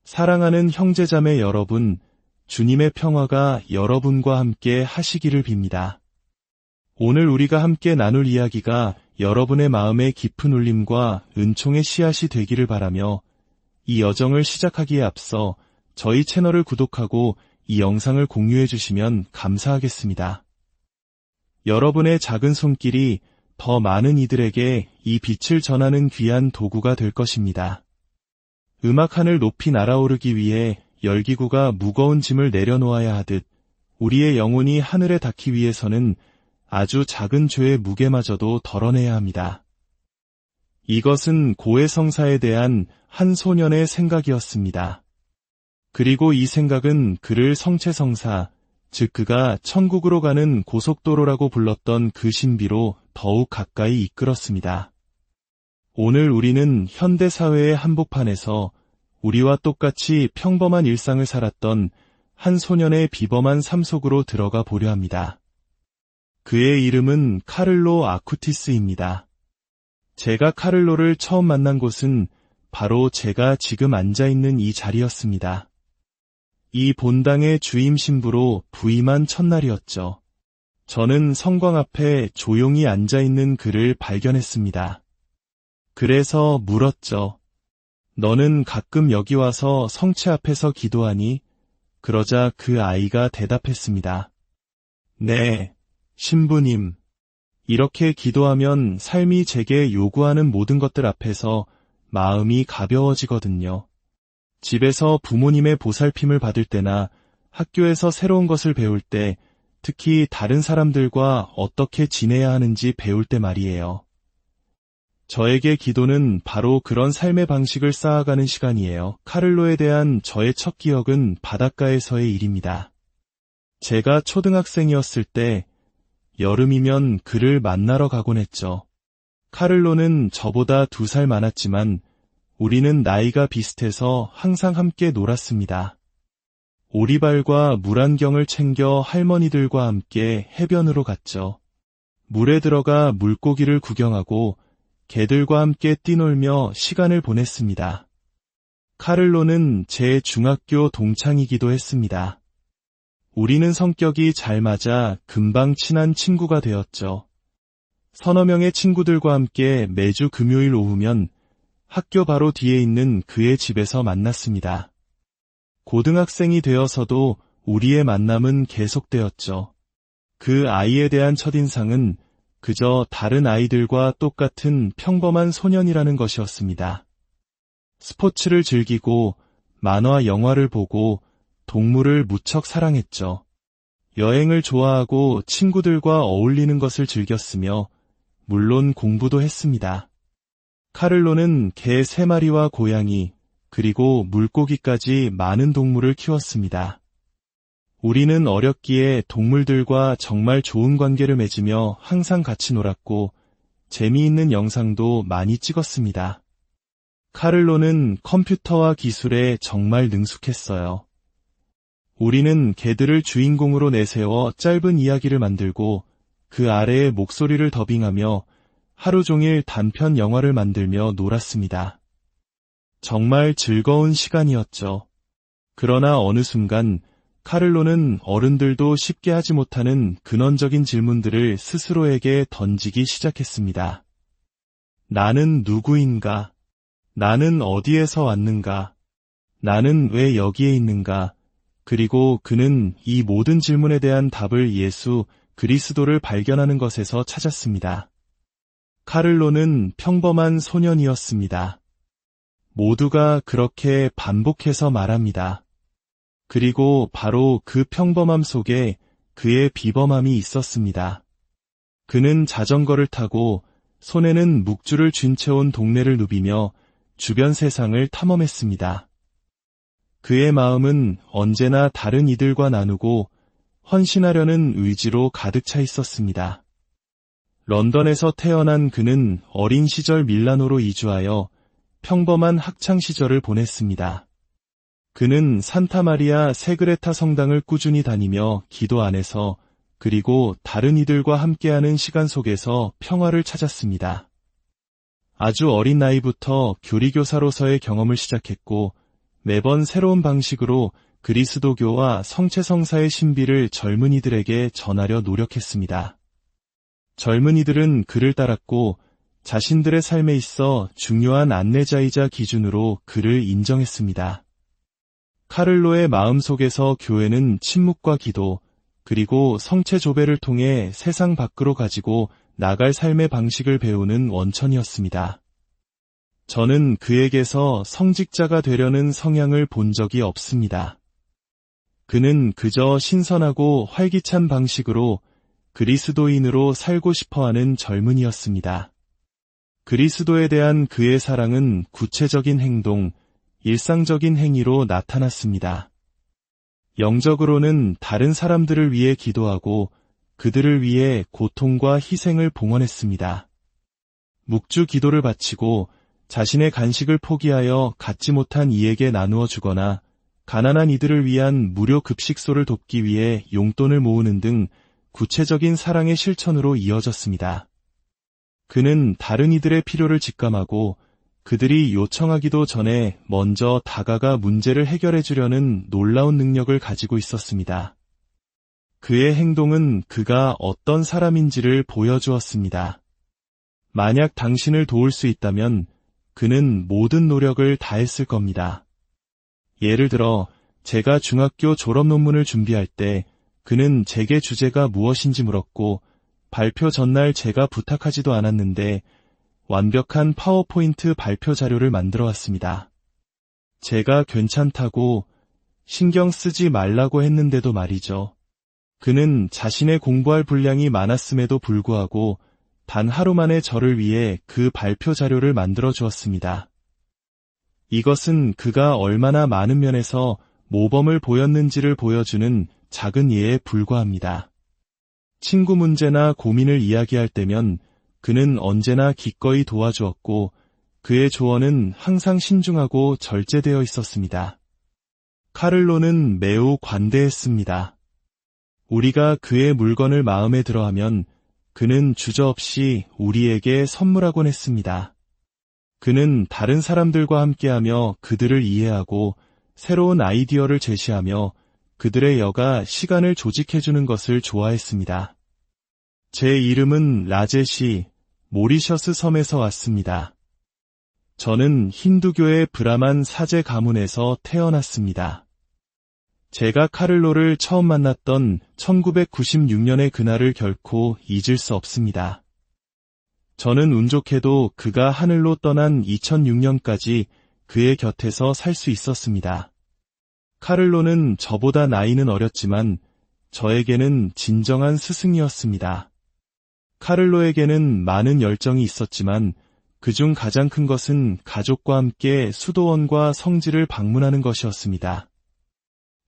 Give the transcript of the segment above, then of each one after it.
사랑하는 형제자매 여러분, 주님의 평화가 여러분과 함께 하시기를 빕니다. 오늘 우리가 함께 나눌 이야기가 여러분의 마음의 깊은 울림과 은총의 씨앗이 되기를 바라며 이 여정을 시작하기에 앞서 저희 채널을 구독하고 이 영상을 공유해 주시면 감사하겠습니다. 여러분의 작은 손길이 더 많은 이들에게 이 빛을 전하는 귀한 도구가 될 것입니다. 음악하늘 높이 날아오르기 위해 열기구가 무거운 짐을 내려놓아야 하듯 우리의 영혼이 하늘에 닿기 위해서는 아주 작은 죄의 무게마저도 덜어내야 합니다. 이것은 고해성사에 대한 한 소년의 생각이었습니다. 그리고 이 생각은 그를 성체성사, 즉 그가 천국으로 가는 고속도로라고 불렀던 그 신비로 더욱 가까이 이끌었습니다. 오늘 우리는 현대사회의 한복판에서 우리와 똑같이 평범한 일상을 살았던 한 소년의 비범한 삶 속으로 들어가 보려 합니다. 그의 이름은 카를로 아쿠티스입니다. 제가 카를로를 처음 만난 곳은 바로 제가 지금 앉아있는 이 자리였습니다. 이 본당의 주임 신부로 부임한 첫날이었죠. 저는 성광 앞에 조용히 앉아있는 그를 발견했습니다. 그래서 물었죠. 너는 가끔 여기 와서 성체 앞에서 기도하니? 그러자 그 아이가 대답했습니다. 네, 신부님. 이렇게 기도하면 삶이 제게 요구하는 모든 것들 앞에서 마음이 가벼워지거든요. 집에서 부모님의 보살핌을 받을 때나 학교에서 새로운 것을 배울 때, 특히 다른 사람들과 어떻게 지내야 하는지 배울 때 말이에요. 저에게 기도는 바로 그런 삶의 방식을 쌓아가는 시간이에요. 카를로에 대한 저의 첫 기억은 바닷가에서의 일입니다. 제가 초등학생이었을 때 여름이면 그를 만나러 가곤 했죠. 카를로는 저보다 2살 많았지만 우리는 나이가 비슷해서 항상 함께 놀았습니다. 오리발과 물안경을 챙겨 할머니들과 함께 해변으로 갔죠. 물에 들어가 물고기를 구경하고 개들과 함께 뛰놀며 시간을 보냈습니다. 카를로는 제 중학교 동창이기도 했습니다. 우리는 성격이 잘 맞아 금방 친한 친구가 되었죠. 서너 명의 친구들과 함께 매주 금요일 오후면 학교 바로 뒤에 있는 그의 집에서 만났습니다. 고등학생이 되어서도 우리의 만남은 계속되었죠. 그 아이에 대한 첫인상은 그저 다른 아이들과 똑같은 평범한 소년이라는 것이었습니다. 스포츠를 즐기고 만화 영화를 보고 동물을 무척 사랑했죠. 여행을 좋아하고 친구들과 어울리는 것을 즐겼으며 물론 공부도 했습니다. 카를로는 개 3마리와 고양이 그리고 물고기까지 많은 동물을 키웠습니다. 우리는 어렸기에 동물들과 정말 좋은 관계를 맺으며 항상 같이 놀았고 재미있는 영상도 많이 찍었습니다. 카를로는 컴퓨터와 기술에 정말 능숙했어요. 우리는 개들을 주인공으로 내세워 짧은 이야기를 만들고 그 아래에 목소리를 더빙하며 하루 종일 단편 영화를 만들며 놀았습니다. 정말 즐거운 시간이었죠. 그러나 어느 순간 카를로는 어른들도 쉽게 하지 못하는 근원적인 질문들을 스스로에게 던지기 시작했습니다. 나는 누구인가? 나는 어디에서 왔는가? 나는 왜 여기에 있는가? 그리고 그는 이 모든 질문에 대한 답을 예수 그리스도를 발견하는 것에서 찾았습니다. 카를로는 평범한 소년이었습니다. 모두가 그렇게 반복해서 말합니다. 그리고 바로 그 평범함 속에 그의 비범함이 있었습니다. 그는 자전거를 타고 손에는 묵주를 쥔 채 온 동네를 누비며 주변 세상을 탐험했습니다. 그의 마음은 언제나 다른 이들과 나누고 헌신하려는 의지로 가득 차 있었습니다. 런던에서 태어난 그는 어린 시절 밀라노로 이주하여 평범한 학창 시절을 보냈습니다. 그는 산타마리아 세그레타 성당을 꾸준히 다니며 기도 안에서 그리고 다른 이들과 함께하는 시간 속에서 평화를 찾았습니다. 아주 어린 나이부터 교리교사로서의 경험을 시작했고 매번 새로운 방식으로 그리스도교와 성체성사의 신비를 젊은이들에게 전하려 노력했습니다. 젊은이들은 그를 따랐고 자신들의 삶에 있어 중요한 안내자이자 기준으로 그를 인정했습니다. 카를로의 마음속에서 교회는 침묵과 기도, 그리고 성체 조배를 통해 세상 밖으로 가지고 나갈 삶의 방식을 배우는 원천이었습니다. 저는 그에게서 성직자가 되려는 성향을 본 적이 없습니다. 그는 그저 신선하고 활기찬 방식으로 그리스도인으로 살고 싶어하는 젊은이였습니다. 그리스도에 대한 그의 사랑은 구체적인 행동, 일상적인 행위로 나타났습니다. 영적으로는 다른 사람들을 위해 기도하고 그들을 위해 고통과 희생을 봉헌했습니다. 묵주 기도를 바치고 자신의 간식을 포기하여 갖지 못한 이에게 나누어 주거나 가난한 이들을 위한 무료 급식소를 돕기 위해 용돈을 모으는 등 구체적인 사랑의 실천으로 이어졌습니다. 그는 다른 이들의 필요를 직감하고 그들이 요청하기도 전에 먼저 다가가 문제를 해결해 주려는 놀라운 능력을 가지고 있었습니다. 그의 행동은 그가 어떤 사람인지를 보여주었습니다. 만약 당신을 도울 수 있다면 그는 모든 노력을 다했을 겁니다. 예를 들어 제가 중학교 졸업 논문을 준비할 때 그는 제게 주제가 무엇인지 물었고 발표 전날 제가 부탁하지도 않았는데 완벽한 파워포인트 발표 자료를 만들어 왔습니다. 제가 괜찮다고 신경 쓰지 말라고 했는데도 말이죠. 그는 자신의 공부할 분량이 많았음에도 불구하고 단 하루 만에 저를 위해 그 발표 자료를 만들어 주었습니다. 이것은 그가 얼마나 많은 면에서 모범을 보였는지를 보여주는 작은 예에 불과합니다. 친구 문제나 고민을 이야기할 때면 그는 언제나 기꺼이 도와주었고 그의 조언은 항상 신중하고 절제되어 있었습니다. 카를로는 매우 관대했습니다. 우리가 그의 물건을 마음에 들어하면 그는 주저없이 우리에게 선물하곤 했습니다. 그는 다른 사람들과 함께하며 그들을 이해하고 새로운 아이디어를 제시하며 그들의 여가 시간을 조직해주는 것을 좋아했습니다. 제 이름은 라젯이 모리셔스 섬에서 왔습니다. 저는 힌두교의 브라만 사제 가문에서 태어났습니다. 제가 카를로를 처음 만났던 1996년의 그날을 결코 잊을 수 없습니다. 저는 운 좋게도 그가 하늘로 떠난 2006년까지 그의 곁에서 살 수 있었습니다. 카를로는 저보다 나이는 어렸지만 저에게는 진정한 스승이었습니다. 카를로에게는 많은 열정이 있었지만 그중 가장 큰 것은 가족과 함께 수도원과 성지를 방문하는 것이었습니다.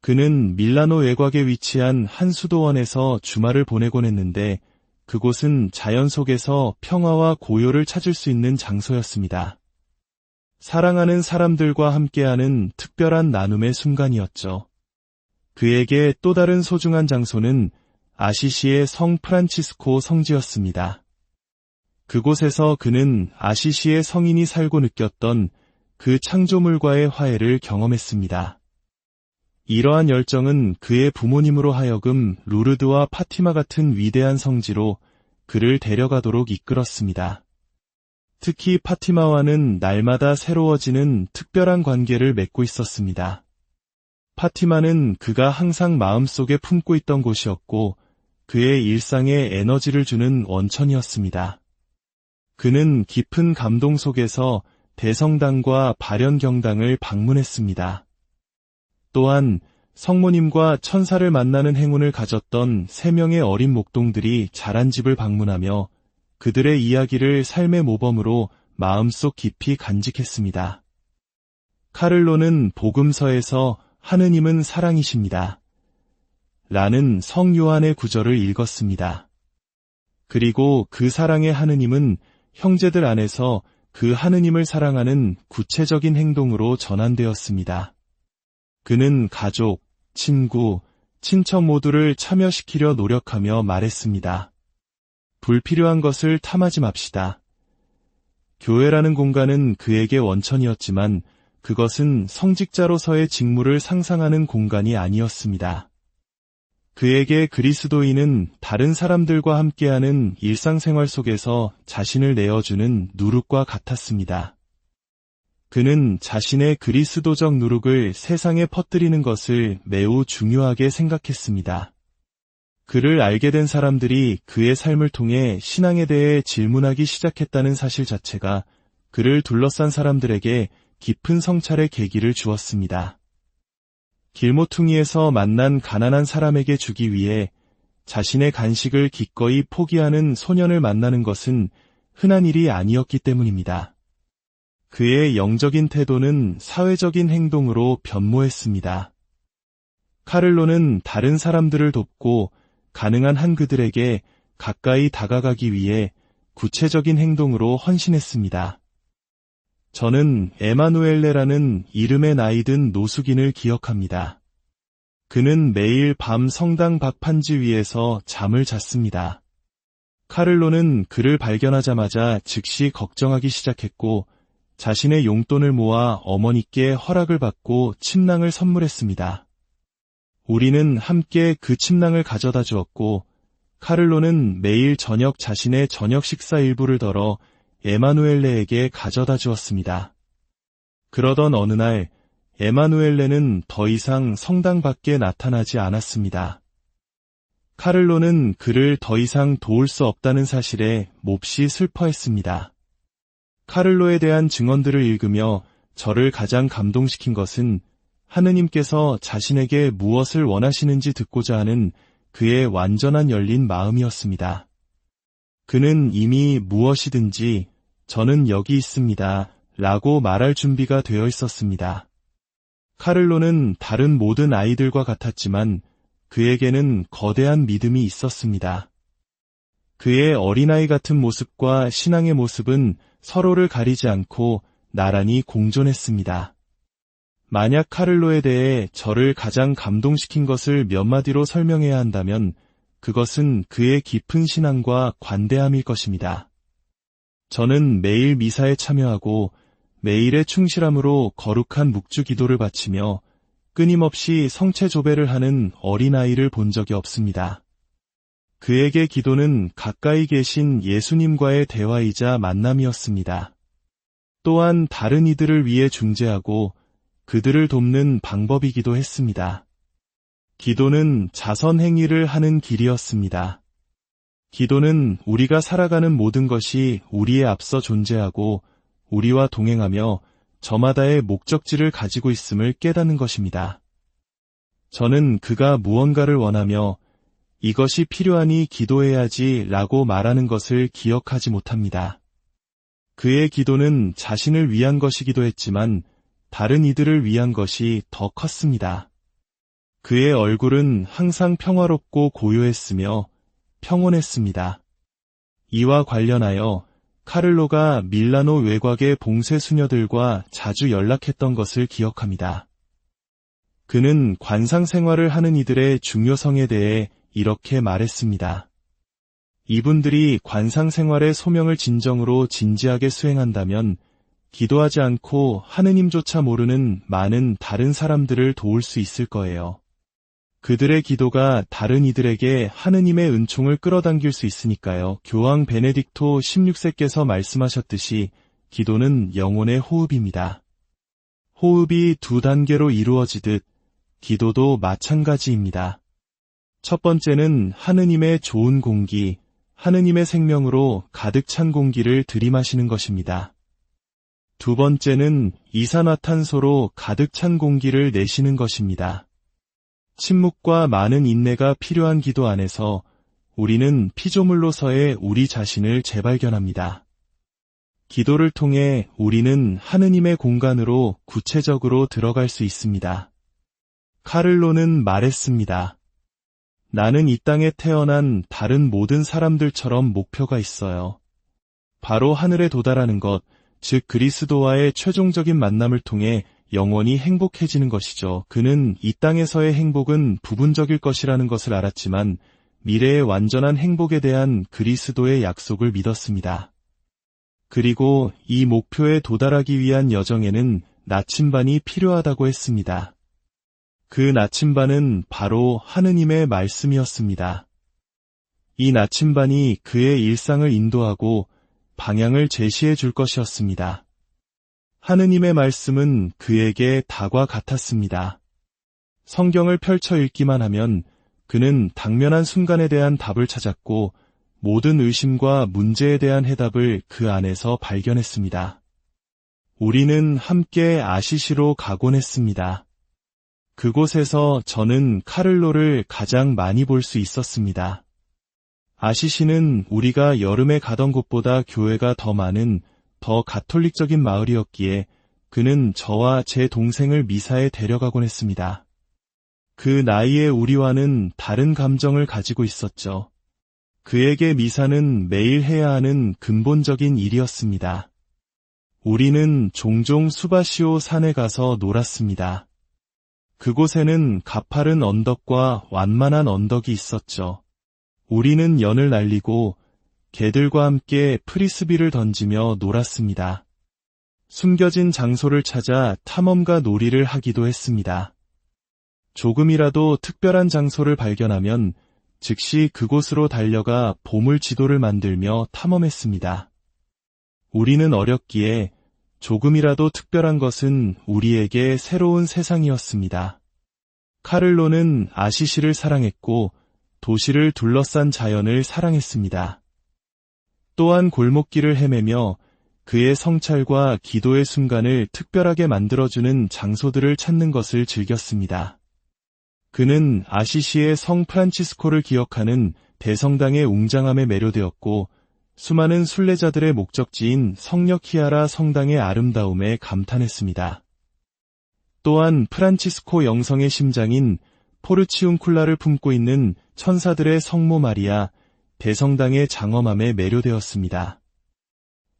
그는 밀라노 외곽에 위치한 한 수도원에서 주말을 보내곤 했는데 그곳은 자연 속에서 평화와 고요를 찾을 수 있는 장소였습니다. 사랑하는 사람들과 함께하는 특별한 나눔의 순간이었죠. 그에게 또 다른 소중한 장소는 아시시의 성 프란치스코 성지였습니다. 그곳에서 그는 아시시의 성인이 살고 느꼈던 그 창조물과의 화해를 경험했습니다. 이러한 열정은 그의 부모님으로 하여금 루르드와 파티마 같은 위대한 성지로 그를 데려가도록 이끌었습니다. 특히 파티마와는 날마다 새로워지는 특별한 관계를 맺고 있었습니다. 파티마는 그가 항상 마음속에 품고 있던 곳이었고 그의 일상에 에너지를 주는 원천이었습니다. 그는 깊은 감동 속에서 대성당과 발연경당을 방문했습니다. 또한 성모님과 천사를 만나는 행운을 가졌던 3명의 어린 목동들이 자란 집을 방문하며 그들의 이야기를 삶의 모범으로 마음속 깊이 간직했습니다. 카를로는 복음서에서 하느님은 사랑이십니다. 라는 성 요한의 구절을 읽었습니다. 그리고 그 사랑의 하느님은 형제들 안에서 그 하느님을 사랑하는 구체적인 행동으로 전환되었습니다. 그는 가족, 친구, 친척 모두를 참여시키려 노력하며 말했습니다. 불필요한 것을 탐하지 맙시다. 교회라는 공간은 그에게 원천이었지만 그것은 성직자로서의 직무를 상상하는 공간이 아니었습니다. 그에게 그리스도인은 다른 사람들과 함께하는 일상생활 속에서 자신을 내어주는 누룩과 같았습니다. 그는 자신의 그리스도적 누룩을 세상에 퍼뜨리는 것을 매우 중요하게 생각했습니다. 그를 알게 된 사람들이 그의 삶을 통해 신앙에 대해 질문하기 시작했다는 사실 자체가 그를 둘러싼 사람들에게 깊은 성찰의 계기를 주었습니다. 길모퉁이에서 만난 가난한 사람에게 주기 위해 자신의 간식을 기꺼이 포기하는 소년을 만나는 것은 흔한 일이 아니었기 때문입니다. 그의 영적인 태도는 사회적인 행동으로 변모했습니다. 카를로는 다른 사람들을 돕고 가능한 한 그들에게 가까이 다가가기 위해 구체적인 행동으로 헌신했습니다. 저는 에마누엘레라는 이름의 나이든 노숙인을 기억합니다. 그는 매일 밤 성당 밖 판지 위에서 잠을 잤습니다. 카를로는 그를 발견하자마자 즉시 걱정하기 시작했고 자신의 용돈을 모아 어머니께 허락을 받고 침낭을 선물했습니다. 우리는 함께 그 침낭을 가져다 주었고 카를로는 매일 저녁 자신의 저녁 식사 일부를 덜어 에마누엘레에게 가져다 주었습니다. 그러던 어느 날 에마누엘레는 더 이상 성당 밖에 나타나지 않았습니다. 카를로는 그를 더 이상 도울 수 없다는 사실에 몹시 슬퍼했습니다. 카를로에 대한 증언들을 읽으며 저를 가장 감동시킨 것은 하느님께서 자신에게 무엇을 원하시는지 듣고자 하는 그의 완전한 열린 마음이었습니다. 그는 이미 무엇이든지 저는 여기 있습니다 라고 말할 준비가 되어 있었습니다. 카를로는 다른 모든 아이들과 같았지만 그에게는 거대한 믿음이 있었습니다. 그의 어린아이 같은 모습과 신앙의 모습은 서로를 가리지 않고 나란히 공존했습니다. 만약 카를로에 대해 저를 가장 감동시킨 것을 몇 마디로 설명해야 한다면 그것은 그의 깊은 신앙과 관대함일 것입니다. 저는 매일 미사에 참여하고 매일의 충실함으로 거룩한 묵주 기도를 바치며 끊임없이 성체 조배를 하는 어린아이를 본 적이 없습니다. 그에게 기도는 가까이 계신 예수님과의 대화이자 만남이었습니다. 또한 다른 이들을 위해 중재하고 그들을 돕는 방법이기도 했습니다. 기도는 자선 행위를 하는 길이었습니다. 기도는 우리가 살아가는 모든 것이 우리에 앞서 존재하고 우리와 동행하며 저마다의 목적지를 가지고 있음을 깨닫는 것입니다. 저는 그가 무언가를 원하며 이것이 필요하니 기도해야지 라고 말하는 것을 기억하지 못합니다. 그의 기도는 자신을 위한 것이기도 했지만 다른 이들을 위한 것이 더 컸습니다. 그의 얼굴은 항상 평화롭고 고요했으며 평온했습니다. 이와 관련하여 카를로가 밀라노 외곽의 봉쇄 수녀들과 자주 연락했던 것을 기억합니다. 그는 관상 생활을 하는 이들의 중요성에 대해 이렇게 말했습니다. 이분들이 관상 생활의 소명을 진정으로 진지하게 수행한다면 기도하지 않고 하느님조차 모르는 많은 다른 사람들을 도울 수 있을 거예요. 그들의 기도가 다른 이들에게 하느님의 은총을 끌어당길 수 있으니까요. 교황 베네딕토 16세께서 말씀하셨듯이 기도는 영혼의 호흡입니다. 호흡이 두 단계로 이루어지듯 기도도 마찬가지입니다. 첫 번째는 하느님의 좋은 공기, 하느님의 생명으로 가득 찬 공기를 들이마시는 것입니다. 두 번째는 이산화탄소로 가득 찬 공기를 내쉬는 것입니다. 침묵과 많은 인내가 필요한 기도 안에서 우리는 피조물로서의 우리 자신을 재발견합니다. 기도를 통해 우리는 하느님의 공간으로 구체적으로 들어갈 수 있습니다. 카를로는 말했습니다. 나는 이 땅에 태어난 다른 모든 사람들처럼 목표가 있어요. 바로 하늘에 도달하는 것, 즉 그리스도와의 최종적인 만남을 통해 영원히 행복해지는 것이죠. 그는 이 땅에서의 행복은 부분적일 것이라는 것을 알았지만 미래의 완전한 행복에 대한 그리스도의 약속을 믿었습니다. 그리고 이 목표에 도달하기 위한 여정에는 나침반이 필요하다고 했습니다. 그 나침반은 바로 하느님의 말씀이었습니다. 이 나침반이 그의 일상을 인도하고 방향을 제시해 줄 것이었습니다. 하느님의 말씀은 그에게 닭과 같았습니다. 성경을 펼쳐 읽기만 하면 그는 당면한 순간에 대한 답을 찾았고 모든 의심과 문제에 대한 해답을 그 안에서 발견했습니다. 우리는 함께 아시시로 가곤 했습니다. 그곳에서 저는 카를로를 가장 많이 볼 수 있었습니다. 아시시는 우리가 여름에 가던 곳보다 교회가 더 많은 더 가톨릭적인 마을이었기에 그는 저와 제 동생을 미사에 데려가곤 했습니다. 그 나이의 우리와는 다른 감정을 가지고 있었죠. 그에게 미사는 매일 해야 하는 근본적인 일이었습니다. 우리는 종종 수바시오 산에 가서 놀았습니다. 그곳에는 가파른 언덕과 완만한 언덕이 있었죠. 우리는 연을 날리고 개들과 함께 프리스비를 던지며 놀았습니다. 숨겨진 장소를 찾아 탐험가 놀이를 하기도 했습니다. 조금이라도 특별한 장소를 발견하면 즉시 그곳으로 달려가 보물 지도를 만들며 탐험했습니다. 우리는 어렸기에 조금이라도 특별한 것은 우리에게 새로운 세상이었습니다. 카를로는 아시시를 사랑했고 도시를 둘러싼 자연을 사랑했습니다. 또한 골목길을 헤매며 그의 성찰과 기도의 순간을 특별하게 만들어주는 장소들을 찾는 것을 즐겼습니다. 그는 아시시의 성 프란치스코를 기억하는 대성당의 웅장함에 매료되었고 수많은 순례자들의 목적지인 성녀 키아라 성당의 아름다움에 감탄했습니다. 또한 프란치스코 영성의 심장인 포르치움쿨라를 품고 있는 천사들의 성모 마리아 대성당의 장엄함에 매료되었습니다.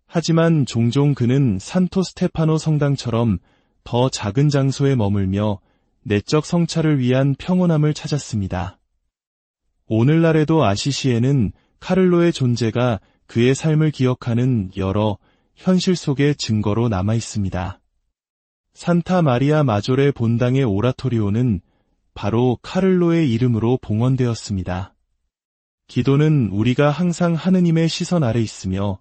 하지만 종종 그는 산토 스테파노 성당처럼 더 작은 장소에 머물며 내적 성찰을 위한 평온함을 찾았습니다. 오늘날에도 아시시에는 카를로의 존재가 그의 삶을 기억하는 여러 현실 속의 증거로 남아 있습니다. 산타 마리아 마조레 본당의 오라토리오는 바로 카를로의 이름으로 봉헌되었습니다. 기도는 우리가 항상 하느님의 시선 아래 있으며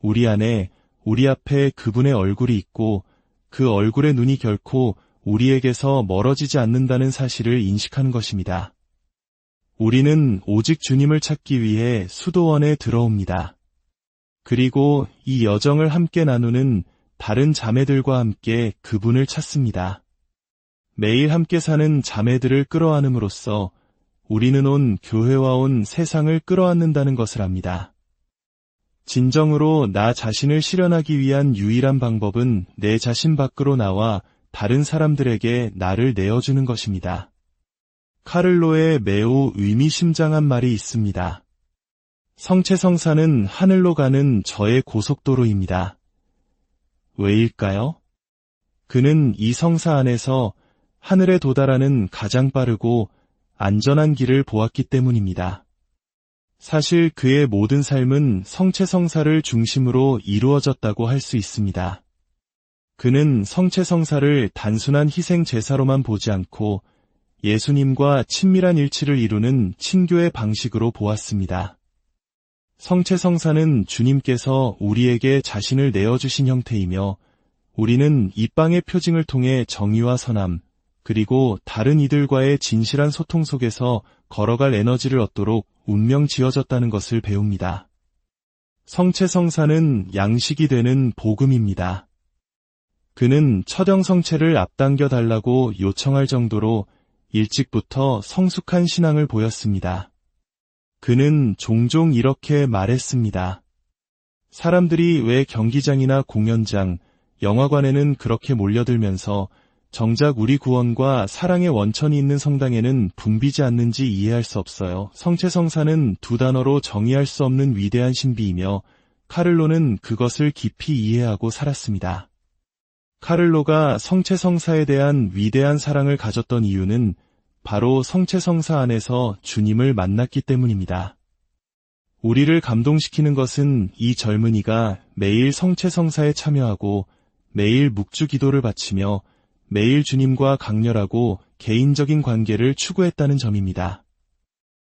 우리 안에 우리 앞에 그분의 얼굴이 있고 그 얼굴의 눈이 결코 우리에게서 멀어지지 않는다는 사실을 인식하는 것입니다. 우리는 오직 주님을 찾기 위해 수도원에 들어옵니다. 그리고 이 여정을 함께 나누는 다른 자매들과 함께 그분을 찾습니다. 매일 함께 사는 자매들을 끌어안음으로써 우리는 온 교회와 온 세상을 끌어안는다는 것을 압니다. 진정으로 나 자신을 실현하기 위한 유일한 방법은 내 자신 밖으로 나와 다른 사람들에게 나를 내어주는 것입니다. 카를로의 매우 의미심장한 말이 있습니다. 성체성사는 하늘로 가는 저의 고속도로입니다. 왜일까요? 그는 이 성사 안에서 하늘에 도달하는 가장 빠르고 안전한 길을 보았기 때문입니다. 사실 그의 모든 삶은 성체성사를 중심으로 이루어졌다고 할 수 있습니다. 그는 성체성사를 단순한 희생 제사로만 보지 않고 예수님과 친밀한 일치를 이루는 친교의 방식으로 보았습니다. 성체성사는 주님께서 우리에게 자신을 내어주신 형태이며 우리는 이 빵의 표징을 통해 정의와 선함, 그리고 다른 이들과의 진실한 소통 속에서 걸어갈 에너지를 얻도록 운명 지어졌다는 것을 배웁니다. 성체성사는 양식이 되는 복음입니다. 그는 처형 성체를 앞당겨 달라고 요청할 정도로 일찍부터 성숙한 신앙을 보였습니다. 그는 종종 이렇게 말했습니다. 사람들이 왜 경기장이나 공연장, 영화관에는 그렇게 몰려들면서 정작 우리 구원과 사랑의 원천이 있는 성당에는 붐비지 않는지 이해할 수 없어요. 성체성사는 두 단어로 정의할 수 없는 위대한 신비이며 카를로는 그것을 깊이 이해하고 살았습니다. 카를로가 성체성사에 대한 위대한 사랑을 가졌던 이유는 바로 성체성사 안에서 주님을 만났기 때문입니다. 우리를 감동시키는 것은 이 젊은이가 매일 성체성사에 참여하고 매일 묵주 기도를 바치며 매일 주님과 강렬하고 개인적인 관계를 추구했다는 점입니다.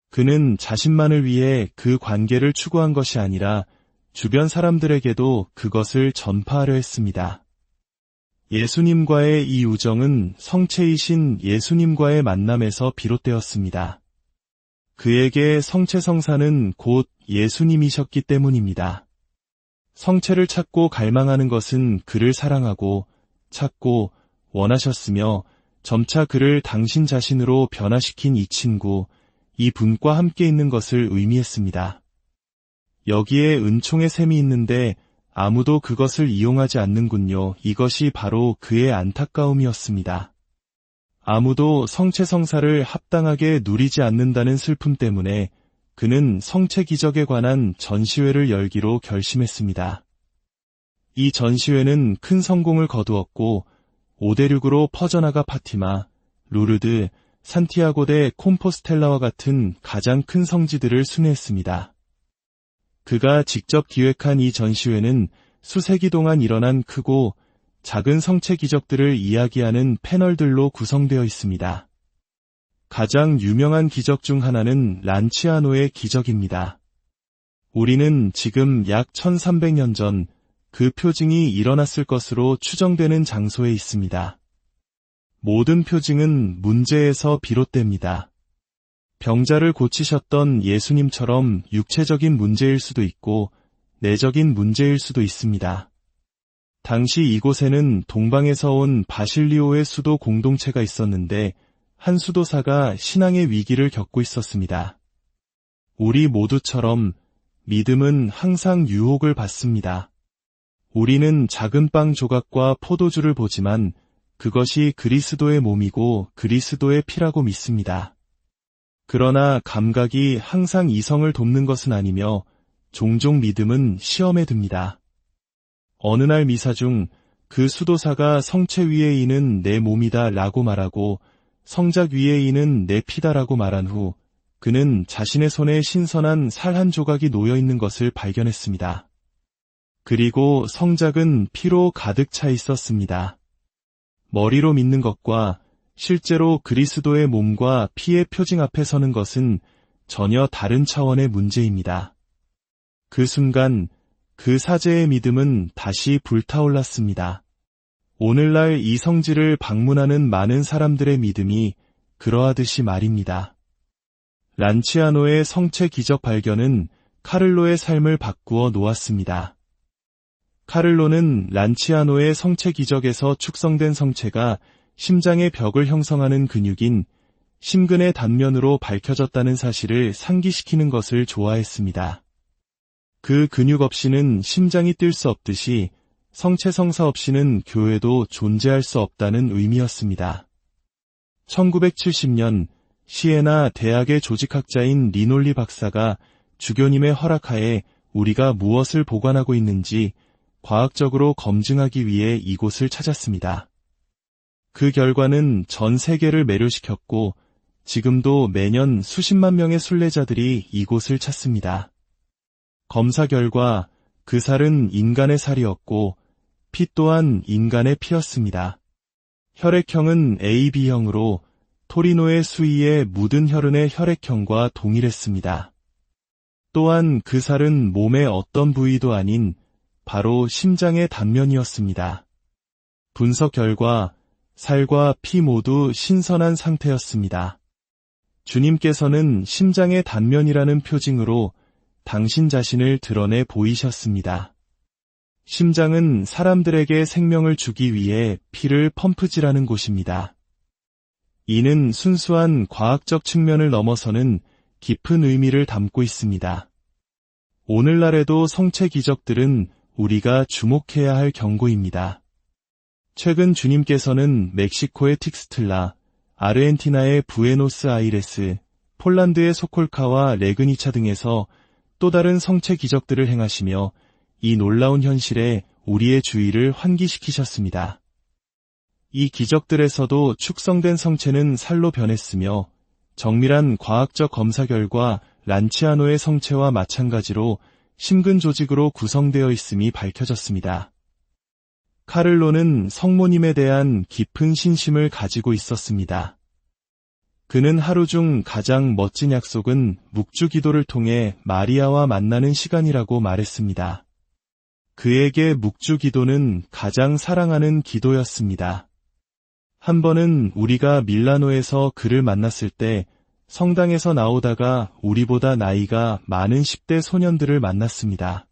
그는 자신만을 위해 그 관계를 추구한 것이 아니라 주변 사람들에게도 그것을 전파하려 했습니다. 예수님과의 이 우정은 성체이신 예수님과의 만남에서 비롯되었습니다. 그에게 성체성사는 곧 예수님이셨기 때문입니다. 성체를 찾고 갈망하는 것은 그를 사랑하고 찾고 원하셨으며 점차 그를 당신 자신으로 변화시킨 이 친구, 이 분과 함께 있는 것을 의미했습니다. 여기에 은총의 셈이 있는데 아무도 그것을 이용하지 않는군요. 이것이 바로 그의 안타까움이었습니다. 아무도 성체성사를 합당하게 누리지 않는다는 슬픔 때문에 그는 성체 기적에 관한 전시회를 열기로 결심했습니다. 이 전시회는 큰 성공을 거두었고 오대륙으로 퍼져나가 파티마, 루르드, 산티아고 데 콤포스텔라와 같은 가장 큰 성지들을 순회했습니다. 그가 직접 기획한 이 전시회는 수세기 동안 일어난 크고 작은 성체 기적들을 이야기하는 패널들로 구성되어 있습니다. 가장 유명한 기적 중 하나는 란치아노의 기적입니다. 우리는 지금 약 1300년 전 그 표징이 일어났을 것으로 추정되는 장소에 있습니다. 모든 표징은 문제에서 비롯됩니다. 병자를 고치셨던 예수님처럼 육체적인 문제일 수도 있고 내적인 문제일 수도 있습니다. 당시 이곳에는 동방에서 온 바실리오의 수도 공동체가 있었는데 한 수도사가 신앙의 위기를 겪고 있었습니다. 우리 모두처럼 믿음은 항상 유혹을 받습니다. 우리는 작은 빵 조각과 포도주를 보지만 그것이 그리스도의 몸이고 그리스도의 피라고 믿습니다. 그러나 감각이 항상 이성을 돕는 것은 아니며 종종 믿음은 시험에 듭니다. 어느 날 미사 중 그 수도사가 성체 위에 이는 내 몸이다 라고 말하고 성작 위에 이는 내 피다라고 말한 후 그는 자신의 손에 신선한 살 한 조각이 놓여 있는 것을 발견했습니다. 그리고 성작은 피로 가득 차 있었습니다. 머리로 믿는 것과 실제로 그리스도의 몸과 피의 표징 앞에 서는 것은 전혀 다른 차원의 문제입니다. 그 순간 그 사제의 믿음은 다시 불타올랐습니다. 오늘날 이 성지를 방문하는 많은 사람들의 믿음이 그러하듯이 말입니다. 란치아노의 성체 기적 발견은 카를로의 삶을 바꾸어 놓았습니다. 카를로는 란치아노의 성체 기적에서 축성된 성체가 심장의 벽을 형성하는 근육인 심근의 단면으로 밝혀졌다는 사실을 상기시키는 것을 좋아했습니다. 그 근육 없이는 심장이 뛸 수 없듯이 성체성사 없이는 교회도 존재할 수 없다는 의미였습니다. 1970년 시에나 대학의 조직학자인 리놀리 박사가 주교님의 허락하에 우리가 무엇을 보관하고 있는지 과학적으로 검증하기 위해 이곳을 찾았습니다. 그 결과는 전 세계를 매료시켰고 지금도 매년 수십만 명의 순례자들이 이곳을 찾습니다. 검사 결과 그 살은 인간의 살이었고 피 또한 인간의 피였습니다. 혈액형은 AB형으로 토리노의 수위에 묻은 혈흔의 혈액형과 동일했습니다. 또한 그 살은 몸의 어떤 부위도 아닌 바로 심장의 단면이었습니다. 분석 결과 살과 피 모두 신선한 상태였습니다. 주님께서는 심장의 단면이라는 표징으로 당신 자신을 드러내 보이셨습니다. 심장은 사람들에게 생명을 주기 위해 피를 펌프질하는 곳입니다. 이는 순수한 과학적 측면을 넘어서는 깊은 의미를 담고 있습니다. 오늘날에도 성체 기적들은 우리가 주목해야 할 경고입니다. 최근 주님께서는 멕시코의 틱스틀라, 아르헨티나의 부에노스아이레스, 폴란드의 소콜카와 레그니차 등에서 또 다른 성체 기적들을 행하시며 이 놀라운 현실에 우리의 주의를 환기시키셨습니다. 이 기적들에서도 축성된 성체는 살로 변했으며 정밀한 과학적 검사 결과 란치아노의 성체와 마찬가지로 심근 조직으로 구성되어 있음이 밝혀졌습니다. 카를로는 성모님에 대한 깊은 신심을 가지고 있었습니다. 그는 하루 중 가장 멋진 약속은 묵주 기도를 통해 마리아와 만나는 시간이라고 말했습니다. 그에게 묵주 기도는 가장 사랑하는 기도였습니다. 한 번은 우리가 밀라노에서 그를 만났을 때 성당에서 나오다가 우리보다 나이가 많은 10대 소년들을 만났습니다.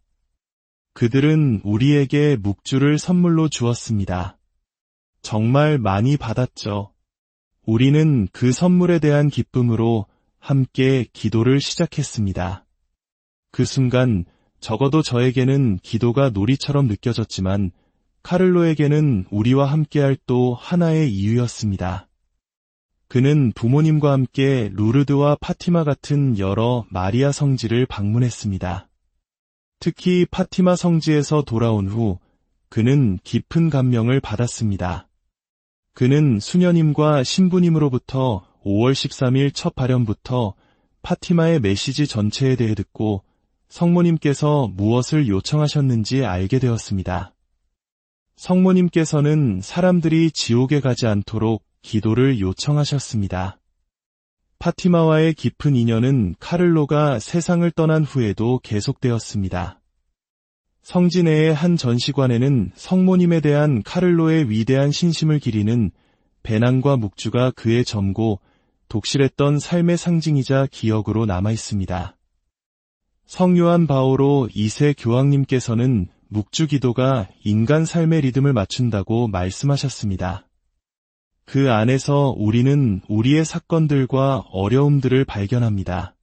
그들은 우리에게 묵주를 선물로 주었습니다. 정말 많이 받았죠. 우리는 그 선물에 대한 기쁨으로 함께 기도를 시작했습니다. 그 순간 적어도 저에게는 기도가 놀이처럼 느껴졌지만 카를로에게는 우리와 함께할 또 하나의 이유였습니다. 그는 부모님과 함께 루르드와 파티마 같은 여러 마리아 성지를 방문했습니다. 특히 파티마 성지에서 돌아온 후 그는 깊은 감명을 받았습니다. 그는 수녀님과 신부님으로부터 5월 13일 첫 발현부터 파티마의 메시지 전체에 대해 듣고 성모님께서 무엇을 요청하셨는지 알게 되었습니다. 성모님께서는 사람들이 지옥에 가지 않도록 기도를 요청하셨습니다. 파티마와의 깊은 인연은 카를로가 세상을 떠난 후에도 계속되었습니다. 성지 내의 한 전시관에는 성모님에 대한 카를로의 위대한 신심을 기리는 배낭과 묵주가 그의 젊고 독실했던 삶의 상징이자 기억으로 남아 있습니다. 성요한 바오로 2세 교황님께서는 묵주 기도가 인간 삶의 리듬을 맞춘다고 말씀하셨습니다. 그 안에서 우리는 우리의 사건들과 어려움들을 발견합니다.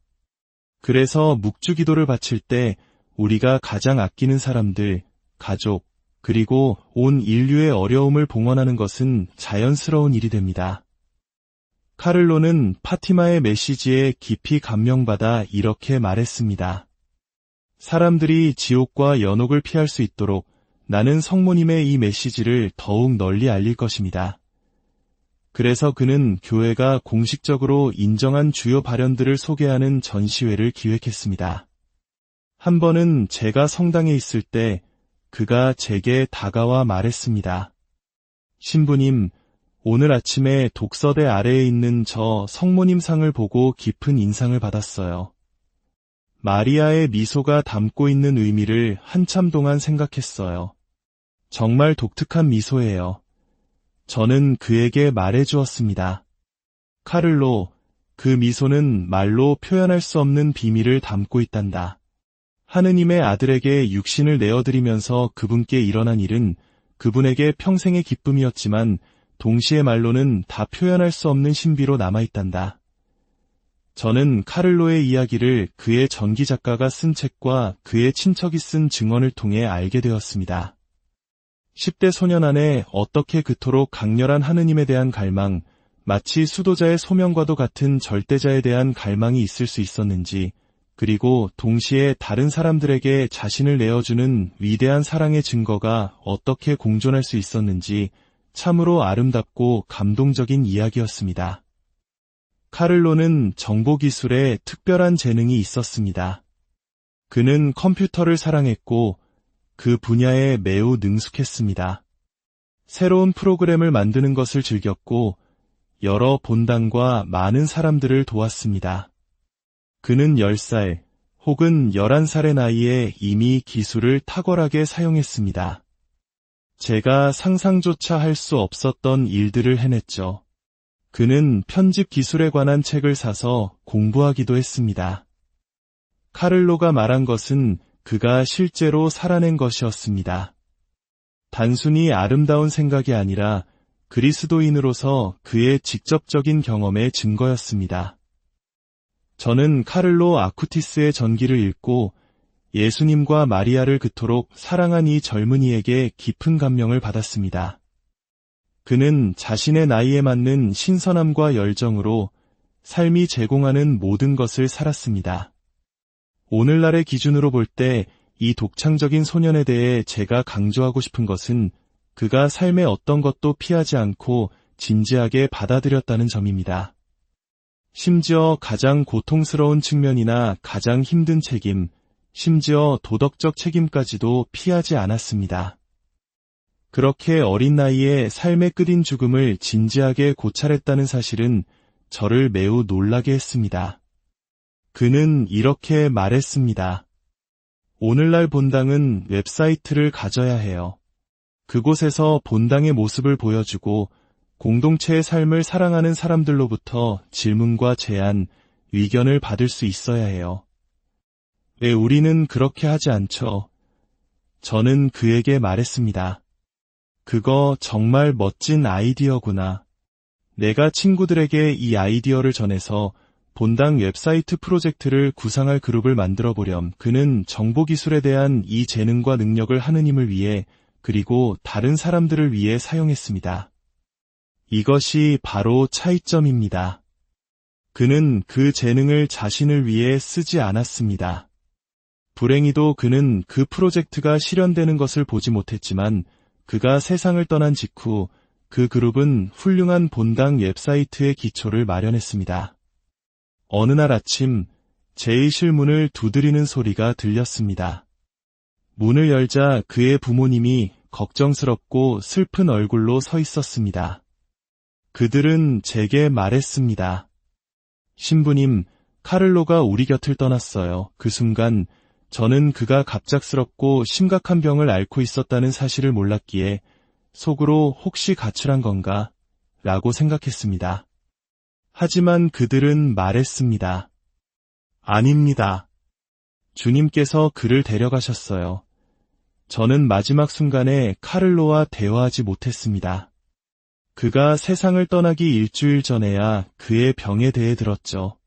그래서 묵주 기도를 바칠 때 우리가 가장 아끼는 사람들, 가족, 그리고 온 인류의 어려움을 봉헌하는 것은 자연스러운 일이 됩니다. 카를로는 파티마의 메시지에 깊이 감명받아 이렇게 말했습니다. 사람들이 지옥과 연옥을 피할 수 있도록 나는 성모님의 이 메시지를 더욱 널리 알릴 것입니다. 그래서 그는 교회가 공식적으로 인정한 주요 발현들을 소개하는 전시회를 기획했습니다. 한 번은 제가 성당에 있을 때 그가 제게 다가와 말했습니다. 신부님, 오늘 아침에 독서대 아래에 있는 저 성모님 상을 보고 깊은 인상을 받았어요. 마리아의 미소가 담고 있는 의미를 한참 동안 생각했어요. 정말 독특한 미소예요. 저는 그에게 말해주었습니다. 카를로, 그 미소는 말로 표현할 수 없는 비밀을 담고 있단다. 하느님의 아들에게 육신을 내어드리면서 그분께 일어난 일은 그분에게 평생의 기쁨이었지만 동시에 말로는 다 표현할 수 없는 신비로 남아있단다. 저는 카를로의 이야기를 그의 전기 작가가 쓴 책과 그의 친척이 쓴 증언을 통해 알게 되었습니다. 10대 소년 안에 어떻게 그토록 강렬한 하느님에 대한 갈망, 마치 수도자의 소명과도 같은 절대자에 대한 갈망이 있을 수 있었는지, 그리고 동시에 다른 사람들에게 자신을 내어주는 위대한 사랑의 증거가 어떻게 공존할 수 있었는지 참으로 아름답고 감동적인 이야기였습니다. 카를로는 정보기술에 특별한 재능이 있었습니다. 그는 컴퓨터를 사랑했고 그 분야에 매우 능숙했습니다. 새로운 프로그램을 만드는 것을 즐겼고 여러 본당과 많은 사람들을 도왔습니다. 그는 10살 혹은 11살의 나이에 이미 기술을 탁월하게 사용했습니다. 제가 상상조차 할 수 없었던 일들을 해냈죠. 그는 편집 기술에 관한 책을 사서 공부하기도 했습니다. 카를로가 말한 것은 그가 실제로 살아낸 것이었습니다. 단순히 아름다운 생각이 아니라 그리스도인으로서 그의 직접적인 경험의 증거였습니다. 저는 카를로 아쿠티스의 전기를 읽고 예수님과 마리아를 그토록 사랑한 이 젊은이에게 깊은 감명을 받았습니다. 그는 자신의 나이에 맞는 신선함과 열정으로 삶이 제공하는 모든 것을 살았습니다. 오늘날의 기준으로 볼 때 이 독창적인 소년에 대해 제가 강조하고 싶은 것은 그가 삶의 어떤 것도 피하지 않고 진지하게 받아들였다는 점입니다. 심지어 가장 고통스러운 측면이나 가장 힘든 책임, 심지어 도덕적 책임까지도 피하지 않았습니다. 그렇게 어린 나이에 삶의 끝인 죽음을 진지하게 고찰했다는 사실은 저를 매우 놀라게 했습니다. 그는 이렇게 말했습니다. 오늘날 본당은 웹사이트를 가져야 해요. 그곳에서 본당의 모습을 보여주고 공동체의 삶을 사랑하는 사람들로부터 질문과 제안, 의견을 받을 수 있어야 해요. 왜 우리는 그렇게 하지 않죠? 저는 그에게 말했습니다. 그거 정말 멋진 아이디어구나. 내가 친구들에게 이 아이디어를 전해서 본당 웹사이트 프로젝트를 구상할 그룹을 만들어 보렴. 그는 정보기술에 대한 이 재능과 능력을 하느님을 위해 그리고 다른 사람들을 위해 사용했습니다. 이것이 바로 차이점입니다. 그는 그 재능을 자신을 위해 쓰지 않았습니다. 불행히도 그는 그 프로젝트가 실현되는 것을 보지 못했지만 그가 세상을 떠난 직후 그 그룹은 훌륭한 본당 웹사이트의 기초를 마련했습니다. 어느 날 아침 제의실 문을 두드리는 소리가 들렸습니다. 문을 열자 그의 부모님이 걱정스럽고 슬픈 얼굴로 서 있었습니다. 그들은 제게 말했습니다. 신부님, 카를로가 우리 곁을 떠났어요. 그 순간 저는 그가 갑작스럽고 심각한 병을 앓고 있었다는 사실을 몰랐기에 속으로 혹시 가출한 건가? 라고 생각했습니다. 하지만 그들은 말했습니다. 아닙니다. 주님께서 그를 데려가셨어요. 저는 마지막 순간에 카를로와 대화하지 못했습니다. 그가 세상을 떠나기 일주일 전에야 그의 병에 대해 들었죠.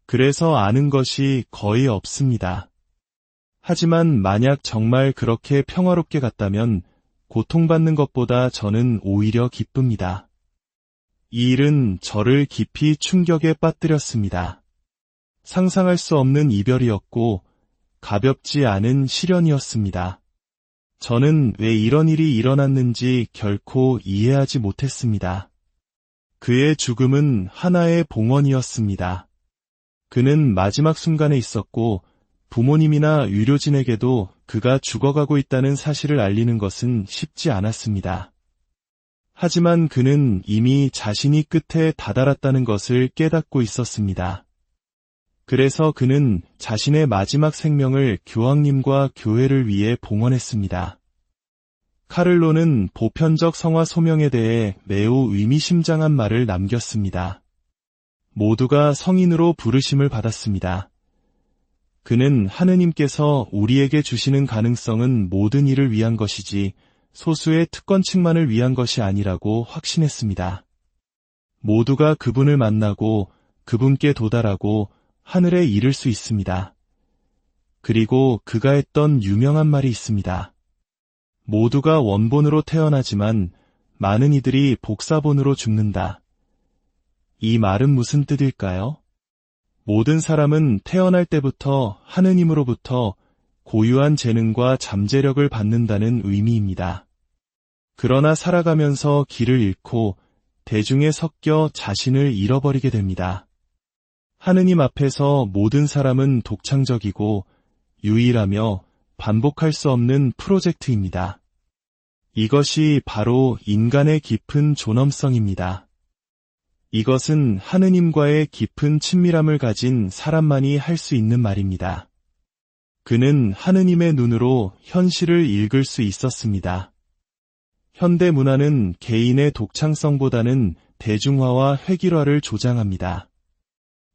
그래서 아는 것이 거의 없습니다. 하지만 만약 정말 그렇게 평화롭게 갔다면 고통받는 것보다 저는 오히려 기쁩니다. 이 일은 저를 깊이 충격에 빠뜨렸습니다. 상상할 수 없는 이별이었고 가볍지 않은 시련이었습니다. 저는 왜 이런 일이 일어났는지 결코 이해하지 못했습니다. 그의 죽음은 하나의 봉헌이었습니다. 그는 마지막 순간에 있었고 부모님이나 의료진에게도 그가 죽어가고 있다는 사실을 알리는 것은 쉽지 않았습니다. 하지만 그는 이미 자신이 끝에 다다랐다는 것을 깨닫고 있었습니다. 그래서 그는 자신의 마지막 생명을 교황님과 교회를 위해 봉헌했습니다. 카를로는 보편적 성화 소명에 대해 매우 의미심장한 말을 남겼습니다. 모두가 성인으로 부르심을 받았습니다. 그는 하느님께서 우리에게 주시는 가능성은 모든 일을 위한 것이지 소수의 특권층만을 위한 것이 아니라고 확신했습니다. 모두가 그분을 만나고 그분께 도달하고 하늘에 이를 수 있습니다. 그리고 그가 했던 유명한 말이 있습니다. 모두가 원본으로 태어나지만 많은 이들이 복사본으로 죽는다. 이 말은 무슨 뜻일까요? 모든 사람은 태어날 때부터 하느님으로부터 고유한 재능과 잠재력을 받는다는 의미입니다. 그러나 살아가면서 길을 잃고 대중에 섞여 자신을 잃어버리게 됩니다. 하느님 앞에서 모든 사람은 독창적이고 유일하며 반복할 수 없는 프로젝트입니다. 이것이 바로 인간의 깊은 존엄성입니다. 이것은 하느님과의 깊은 친밀함을 가진 사람만이 할 수 있는 말입니다. 그는 하느님의 눈으로 현실을 읽을 수 있었습니다. 현대 문화는 개인의 독창성보다는 대중화와 획일화를 조장합니다.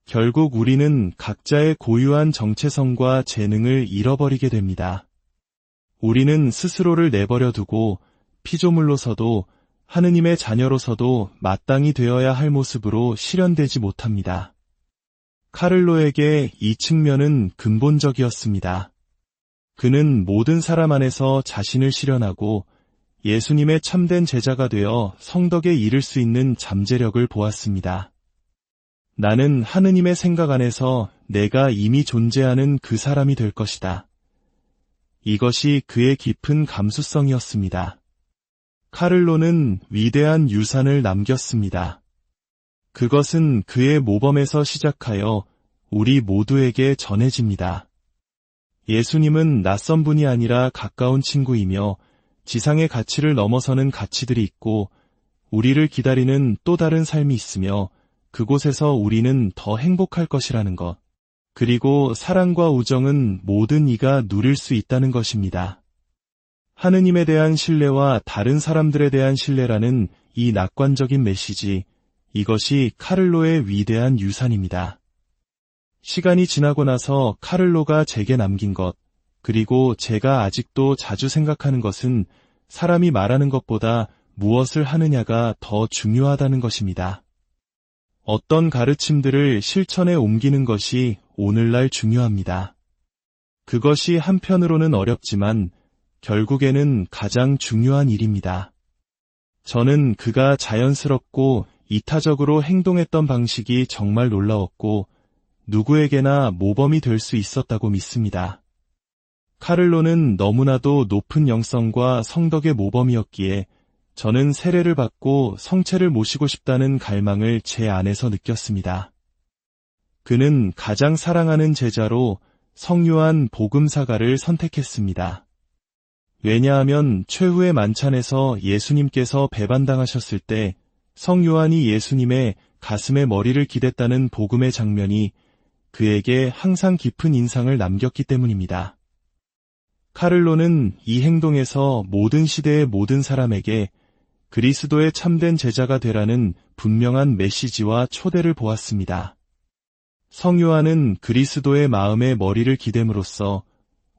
결국 우리는 각자의 고유한 정체성과 재능을 잃어버리게 됩니다. 우리는 스스로를 내버려 두고 피조물로서도 하느님의 자녀로서도 마땅히 되어야 할 모습으로 실현되지 못합니다. 카를로에게 이 측면은 근본적이었습니다. 그는 모든 사람 안에서 자신을 실현하고 예수님의 참된 제자가 되어 성덕에 이를 수 있는 잠재력을 보았습니다. 나는 하느님의 생각 안에서 내가 이미 존재하는 그 사람이 될 것이다. 이것이 그의 깊은 감수성이었습니다. 카를로는 위대한 유산을 남겼습니다. 그것은 그의 모범에서 시작하여 우리 모두에게 전해집니다. 예수님은 낯선 분이 아니라 가까운 친구이며 지상의 가치를 넘어서는 가치들이 있고 우리를 기다리는 또 다른 삶이 있으며 그곳에서 우리는 더 행복할 것이라는 것. 그리고 사랑과 우정은 모든 이가 누릴 수 있다는 것입니다. 하느님에 대한 신뢰와 다른 사람들에 대한 신뢰라는 이 낙관적인 메시지, 이것이 카를로의 위대한 유산입니다. 시간이 지나고 나서 카를로가 제게 남긴 것, 그리고 제가 아직도 자주 생각하는 것은 사람이 말하는 것보다 무엇을 하느냐가 더 중요하다는 것입니다. 어떤 가르침들을 실천에 옮기는 것이 오늘날 중요합니다. 그것이 한편으로는 어렵지만 결국에는 가장 중요한 일입니다. 저는 그가 자연스럽고 이타적으로 행동했던 방식이 정말 놀라웠고 누구에게나 모범이 될 수 있었다고 믿습니다. 카를로는 너무나도 높은 영성과 성덕의 모범이었기에 저는 세례를 받고 성체를 모시고 싶다는 갈망을 제 안에서 느꼈습니다. 그는 가장 사랑하는 제자로 성요한 복음사가를 선택했습니다. 왜냐하면 최후의 만찬에서 예수님께서 배반당하셨을 때 성요한이 예수님의 가슴에 머리를 기댔다는 복음의 장면이 그에게 항상 깊은 인상을 남겼기 때문입니다. 카를로는 이 행동에서 모든 시대의 모든 사람에게 그리스도의 참된 제자가 되라는 분명한 메시지와 초대를 보았습니다. 성요한은 그리스도의 마음에 머리를 기댐으로써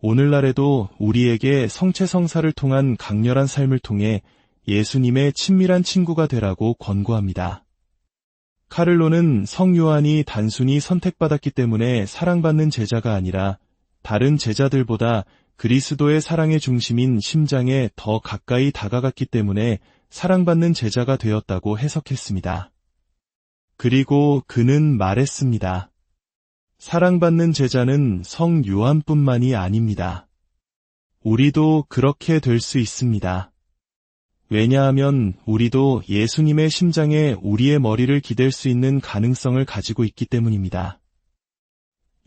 오늘날에도 우리에게 성체성사를 통한 강렬한 삶을 통해 예수님의 친밀한 친구가 되라고 권고합니다. 카를로는 성요한이 단순히 선택받았기 때문에 사랑받는 제자가 아니라 다른 제자들보다 그리스도의 사랑의 중심인 심장에 더 가까이 다가갔기 때문에 사랑받는 제자가 되었다고 해석했습니다. 그리고 그는 말했습니다. 사랑받는 제자는 성 요한뿐만이 아닙니다. 우리도 그렇게 될 수 있습니다. 왜냐하면 우리도 예수님의 심장에 우리의 머리를 기댈 수 있는 가능성을 가지고 있기 때문입니다.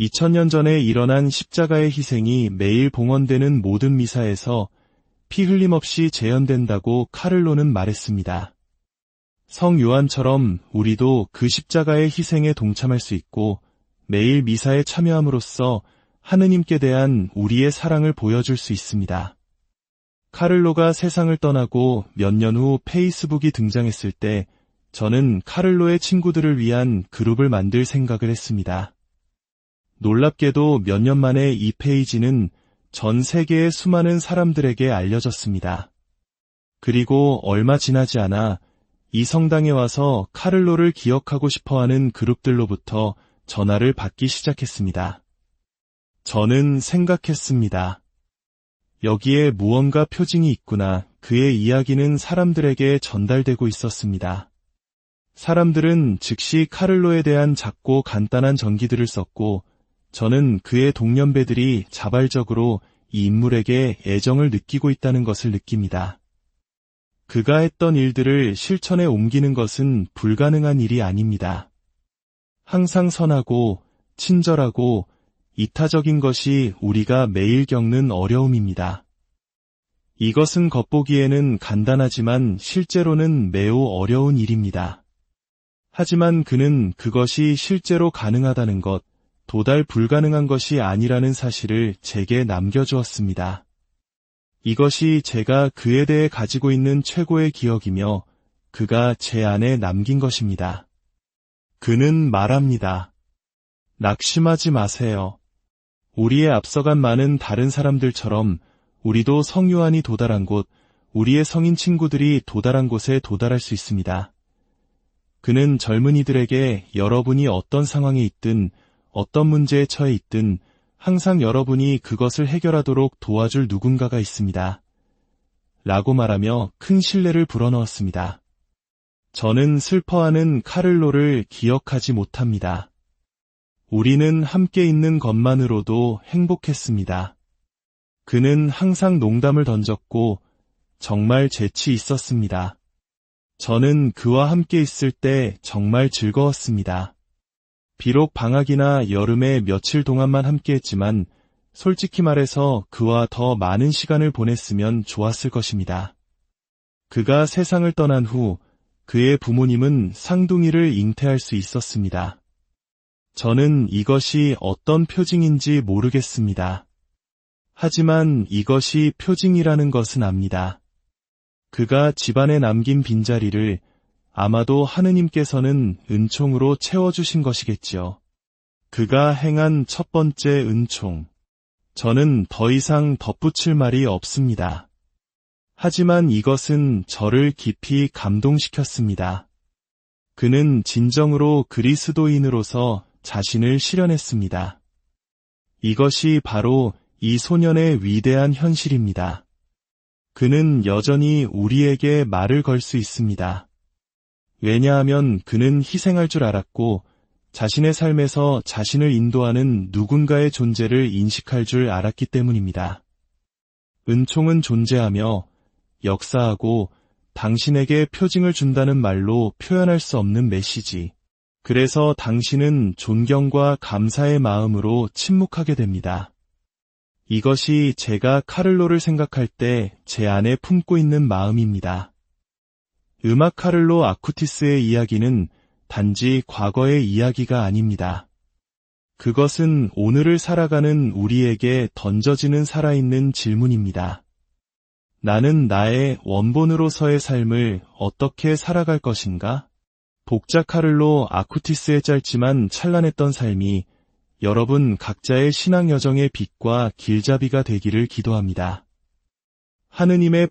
2000년 전에 일어난 십자가의 희생이 매일 봉헌되는 모든 미사에서 피 흘림 없이 재현된다고 카를로는 말했습니다. 성 요한처럼 우리도 그 십자가의 희생에 동참할 수 있고 매일 미사에 참여함으로써 하느님께 대한 우리의 사랑을 보여줄 수 있습니다. 카를로가 세상을 떠나고 몇 년 후 페이스북이 등장했을 때 저는 카를로의 친구들을 위한 그룹을 만들 생각을 했습니다. 놀랍게도 몇 년 만에 이 페이지는 전 세계의 수많은 사람들에게 알려졌습니다. 그리고 얼마 지나지 않아 이 성당에 와서 카를로를 기억하고 싶어하는 그룹들로부터 전화를 받기 시작했습니다. 저는 생각했습니다. 여기에 무언가 표징이 있구나. 그의 이야기는 사람들에게 전달되고 있었습니다. 사람들은 즉시 카를로에 대한 작고 간단한 전기들을 썼고 저는 그의 동년배들이 자발적으로 이 인물에게 애정을 느끼고 있다는 것을 느낍니다. 그가 했던 일들을 실천에 옮기는 것은 불가능한 일이 아닙니다. 항상 선하고 친절하고 이타적인 것이 우리가 매일 겪는 어려움입니다. 이것은 겉보기에는 간단하지만 실제로는 매우 어려운 일입니다. 하지만 그는 그것이 실제로 가능하다는 것, 도달 불가능한 것이 아니라는 사실을 제게 남겨주었습니다. 이것이 제가 그에 대해 가지고 있는 최고의 기억이며 그가 제 안에 남긴 것입니다. 그는 말합니다. 낙심하지 마세요. 우리의 앞서간 많은 다른 사람들처럼 우리도 성요한이 도달한 곳, 우리의 성인 친구들이 도달한 곳에 도달할 수 있습니다. 그는 젊은이들에게 여러분이 어떤 상황에 있든 어떤 문제에 처해 있든 항상 여러분이 그것을 해결하도록 도와줄 누군가가 있습니다. 라고 말하며 큰 신뢰를 불어넣었습니다. 저는 슬퍼하는 카를로를 기억하지 못합니다. 우리는 함께 있는 것만으로도 행복했습니다. 그는 항상 농담을 던졌고 정말 재치 있었습니다. 저는 그와 함께 있을 때 정말 즐거웠습니다. 비록 방학이나 여름에 며칠 동안만 함께했지만 솔직히 말해서 그와 더 많은 시간을 보냈으면 좋았을 것입니다. 그가 세상을 떠난 후 그의 부모님은 쌍둥이를 잉태할 수 있었습니다. 저는 이것이 어떤 표징인지 모르겠습니다. 하지만 이것이 표징이라는 것은 압니다. 그가 집안에 남긴 빈자리를 아마도 하느님께서는 은총으로 채워주신 것이겠지요. 그가 행한 첫 번째 은총. 저는 더 이상 덧붙일 말이 없습니다. 하지만 이것은 저를 깊이 감동시켰습니다. 그는 진정으로 그리스도인으로서 자신을 실현했습니다. 이것이 바로 이 소년의 위대한 현실입니다. 그는 여전히 우리에게 말을 걸 수 있습니다. 왜냐하면 그는 희생할 줄 알았고 자신의 삶에서 자신을 인도하는 누군가의 존재를 인식할 줄 알았기 때문입니다. 은총은 존재하며 역사하고 당신에게 표징을 준다는 말로 표현할 수 없는 메시지. 그래서 당신은 존경과 감사의 마음으로 침묵하게 됩니다. 이것이 제가 카를로를 생각할 때 제 안에 품고 있는 마음입니다. 음악 카를로 아쿠티스의 이야기는 단지 과거의 이야기가 아닙니다. 그것은 오늘을 살아가는 우리에게 던져지는 살아있는 질문입니다. 나는 나의 원본으로서의 삶을 어떻게 살아갈 것인가? 복자 카를로 아쿠티스의 짧지만 찬란했던 삶이 여러분 각자의 신앙 여정의 빛과 길잡이가 되기를 기도합니다. 하느님의